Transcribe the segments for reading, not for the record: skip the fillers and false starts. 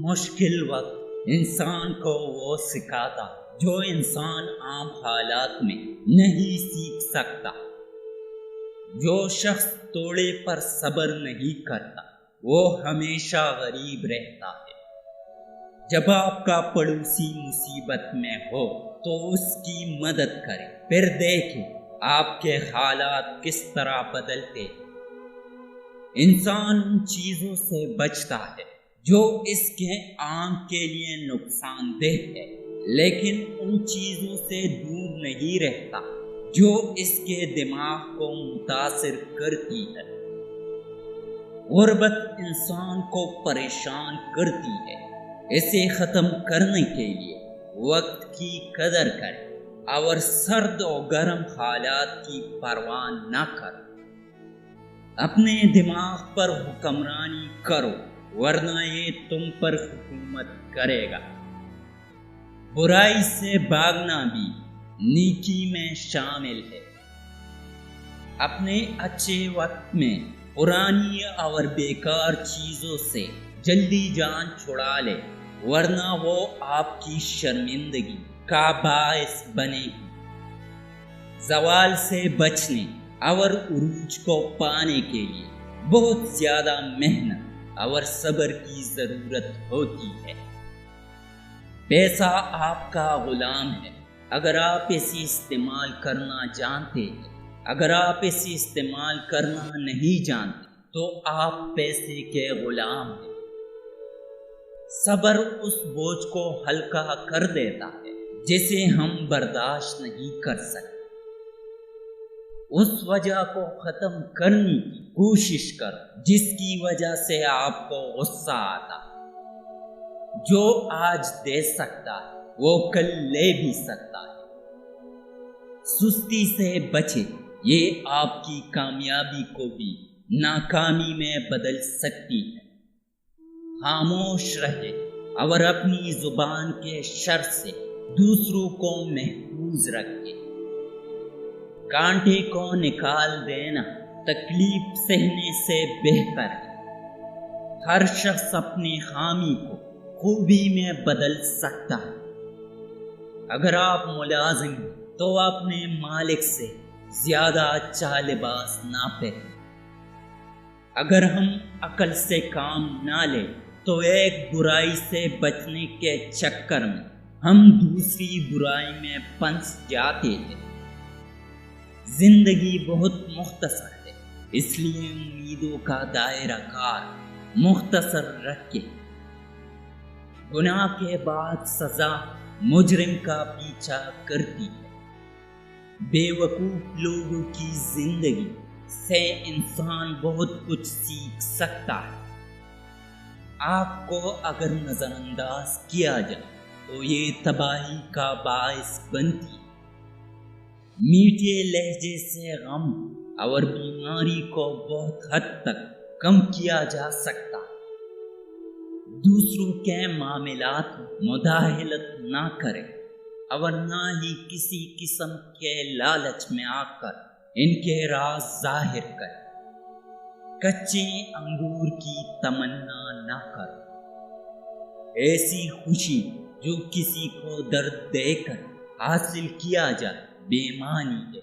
مشکل وقت انسان کو وہ سکھاتا جو انسان عام حالات میں نہیں سیکھ سکتا۔ جو شخص توڑے پر صبر نہیں کرتا وہ ہمیشہ غریب رہتا ہے۔ جب آپ کا پڑوسی مصیبت میں ہو تو اس کی مدد کریں، پھر دیکھیں آپ کے حالات کس طرح بدلتے ہیں۔ انسان ان چیزوں سے بچتا ہے جو اس کے آنکھ کے لیے نقصان دہ ہے، لیکن ان چیزوں سے دور نہیں رہتا جو اس کے دماغ کو متاثر کرتی ہے۔ غربت انسان کو پریشان کرتی ہے، اسے ختم کرنے کے لیے وقت کی قدر کریں اور سرد و گرم حالات کی پرواہ نہ کرو۔ اپنے دماغ پر حکمرانی کرو ورنہ یہ تم پر حکومت کرے گا۔ برائی سے بھاگنا بھی نیکی میں شامل ہے۔ اپنے اچھے وقت میں پرانی اور بیکار چیزوں سے جلدی جان چھڑا لے ورنہ وہ آپ کی شرمندگی کا باعث بنے گی۔ زوال سے بچنے اور عروج کو پانے کے لیے بہت زیادہ محنت اور صبر کی ضرورت ہوتی ہے۔ پیسہ آپ کا غلام ہے، اگر آپ اسے استعمال کرنا جانتے ہیں۔ اگر آپ اسے استعمال کرنا نہیں جانتے تو آپ پیسے کے غلام ہیں۔ صبر اس بوجھ کو ہلکا کر دیتا ہے جسے ہم برداشت نہیں کر سکتے۔ اس وجہ کو ختم کرنے کی کوشش کرو جس کی وجہ سے آپ کو غصہ آتا ہے۔ جو آج دے سکتا ہے وہ کل لے بھی سکتا ہے۔ سستی سے بچے، یہ آپ کی کامیابی کو بھی ناکامی میں بدل سکتی ہے۔ خاموش رہے اور اپنی زبان کے شر سے دوسروں کو محفوظ رکھے۔ کانٹے کو نکال دینا تکلیف سہنے سے بہتر ہے۔ ہر شخص اپنی خامی کو خوبی میں بدل سکتا ہے۔ اگر آپ ملازم ہیں تو اپنے مالک سے زیادہ اچھا لباس نہ پہنیں۔ اگر ہم عقل سے کام نہ لیں تو ایک برائی سے بچنے کے چکر میں ہم دوسری برائی میں پھنس جاتے ہیں۔ زندگی بہت مختصر ہے، اس لیے امیدوں کا دائرہ کار مختصر رکھیں۔ گناہ کے بعد سزا مجرم کا پیچھا کرتی ہے۔ بے وقوف لوگوں کی زندگی سے انسان بہت کچھ سیکھ سکتا ہے۔ آگ کو اگر نظر انداز کیا جائے تو یہ تباہی کا باعث بنتی ہے۔ میٹھے لہجے سے غم اور بیماری کو بہت حد تک کم کیا جا سکتا ہے۔ دوسروں کے معاملات میں مداخلت نہ کریں اور نہ ہی کسی قسم کے لالچ میں آ کر ان کے راز ظاہر کریں۔ کچے انگور کی تمنا نہ کرو۔ ایسی خوشی جو کسی کو درد دے کر حاصل کیا جائے بے معنی ہے۔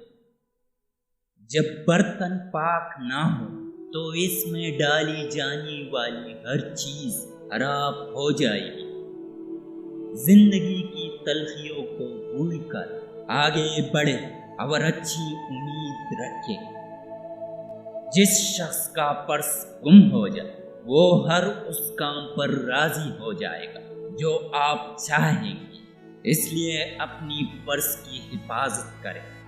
جب برتن پاک نہ ہو تو اس میں ڈالی جانے والی ہر چیز خراب ہو جائے گی۔ زندگی کی تلخیوں کو بھول کر آگے بڑھے اور اچھی امید رکھے۔ جس شخص کا پرس گم ہو جائے وہ ہر اس کام پر راضی ہو جائے گا جو آپ چاہیں گے، اس لیے اپنی پرس کی حفاظت کریں۔